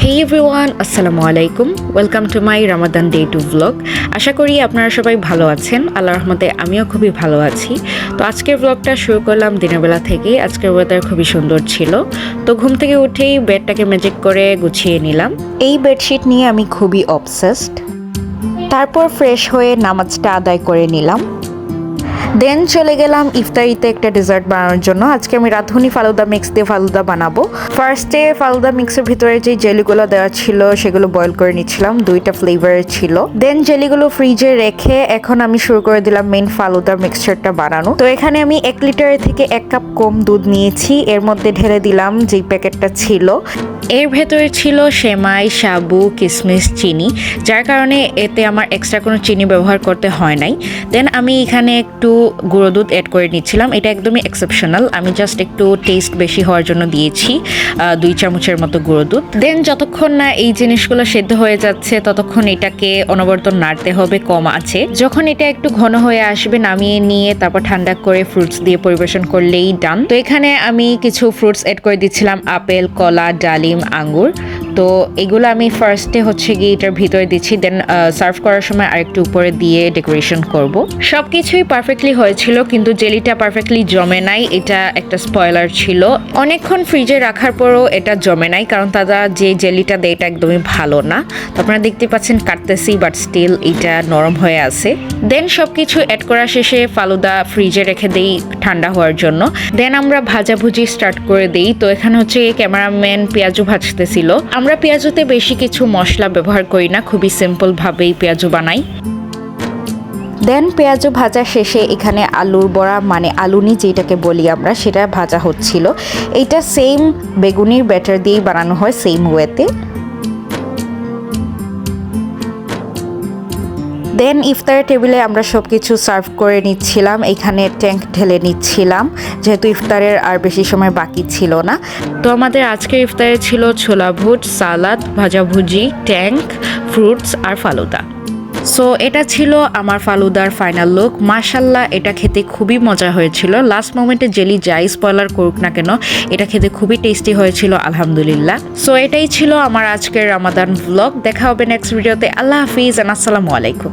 Hey everyone, আসসালামু আলাইকুম। Welcome to my Ramadan day 2 vlog. আশা করি আপনারা সবাই ভালো আছেন। আল্লাহর রহমতে আমিও খুবই ভালো আছি। তো আজকের ভ্লগটা শুরু করলাম দিনের বেলা থেকেই। আজকের ওয়েদার খুবই সুন্দর ছিল। তো ঘুম থেকে উঠেই বেডটাকে ম্যাজিক করে গুছিয়ে নিলাম। এই বেডশিট নিয়ে আমি খুবই অবসেসড। তারপর ফ্রেশ হয়ে নামাজটা আদায় করে নিলাম। দেন চলে গেলাম ইফতারিতে একটা ডেজার্ট বানানোর জন্য। আজকে আমি রাঁধুনি ফালুদা মিক্স দিয়ে ফালুদা বানাবো। ফার্স্টে ফালুদা মিক্সের ভিতরে যে জেলিগুলো দেওয়া ছিল সেগুলো বয়েল করে নিচ্ছিলাম, 2টা ফ্লেভারের ছিল। দেন জেলিগুলো ফ্রিজে রেখে এখন আমি শুরু করে দিলাম মেইন ফালুদা মিক্সচারটা বানানো। তো এখানে আমি 1 লিটারের থেকে 1 কাপ কম দুধ নিয়েছি, এর মধ্যে ঢেলে দিলাম যেই প্যাকেটটা ছিল। এর ভেতরে ছিল সেমাই, সাবু, কিশমিশ, চিনি, যার কারণে এতে আমার এক্সট্রা কোনো চিনি ব্যবহার করতে হয় নাই। দেন আমি এখানে একটু গুঁড়ো দুধ অ্যাড করে নিচ্ছিলাম। এটা একদমই এক্সেপশনাল, আমি জাস্ট একটু টেস্ট বেশি হওয়ার জন্য দিয়েছি 2 চামচের মতো গুঁড়ো দুধ। দেন যতক্ষণ না এই জিনিসগুলো সেদ্ধ হয়ে যাচ্ছে ততক্ষণ এটাকে অনবরত নাড়তে হবে কম আছে। যখন এটা একটু ঘন হয়ে আসবে নামিয়ে নিয়ে তারপর ঠান্ডা করে ফ্রুটস দিয়ে পরিবেশন করলেই ডান। তো এখানে আমি কিছু ফ্রুটস অ্যাড করে দিচ্ছিলাম, আপেল, কলা, ডালিম, আঙ্গুর। তো এগুলো আমি ফার্স্টে গিয়ে এটার ভিতরে দিচ্ছি, দেন সার্ভ করার সময় আরেকটু উপরে দিয়ে ডেকোরেশন করব। সব কিছুই পারফেক্টলি হয়েছিল, কিন্তু জেলিটা পারফেক্টলি জমে নাই। এটা একটা স্পয়লার ছিল। অনেকক্ষণ ফ্রিজে রাখার পরও এটা জমে নাই, কারণ তারা যে জেলিটা দেয় এটা একদমই ভালো না। তো আপনারা দেখতে পাচ্ছেন কাটতেছি, বাট স্টিল এটা নরম হয়ে আছে। দেন সব কিছু অ্যাড করা শেষে ফালুদা ফ্রিজে রেখে দেই ঠান্ডা হওয়ার জন্য। দেন আমরা ভাজাভুজি স্টার্ট করে দিই। তো এখানে ক্যামেরাম্যান পেঁয়াজু ভাজতেছিল। আমরা পেঁয়াজুতে বেশি কিছু মশলা ব্যবহার করি না, খুবই সিম্পল ভাবেই পেঁয়াজু বানাই। দেন পেঁয়াজু ভাজা শেষে এখানে আলুর বড়া মানে আলুনি যেটাকে বলি আমরা, সেটা ভাজা হচ্ছিল। এইটা সেম বেগুনির ব্যাটার দিয়েই বানানো হয়, সেম ওয়েতে। দেন ইফতারের টেবিলে আমরা সব কিছু সার্ভ করে নিচ্ছিলাম। এখানে ট্যাঙ্ক ঢেলে নিচ্ছিলাম, যেহেতু ইফতারের আর বেশি সময় বাকি ছিল না। তো আমাদের আজকের ইফতারে ছিল ছোলা ভুট, সালাদ, ভাজাভুজি, ট্যাঙ্ক, ফ্রুটস আর ফালুদা। সো এটা ছিল আমার ফালুদার ফাইনাল লুক। মাশাল্লাহ, এটা খেতে খুবই মজা হয়েছিল। লাস্ট মোমেন্টে জেলি যাই স্পয়লার করুক না কেন, এটা খেতে খুবই টেস্টি হয়েছিল আলহামদুলিল্লাহ। সো এটাই ছিল আমার আজকের রামাদান ভ্লগ। দেখা হবে নেক্সট ভিডিওতে। আল্লাহ হাফিজ, আসসালামু আলাইকুম।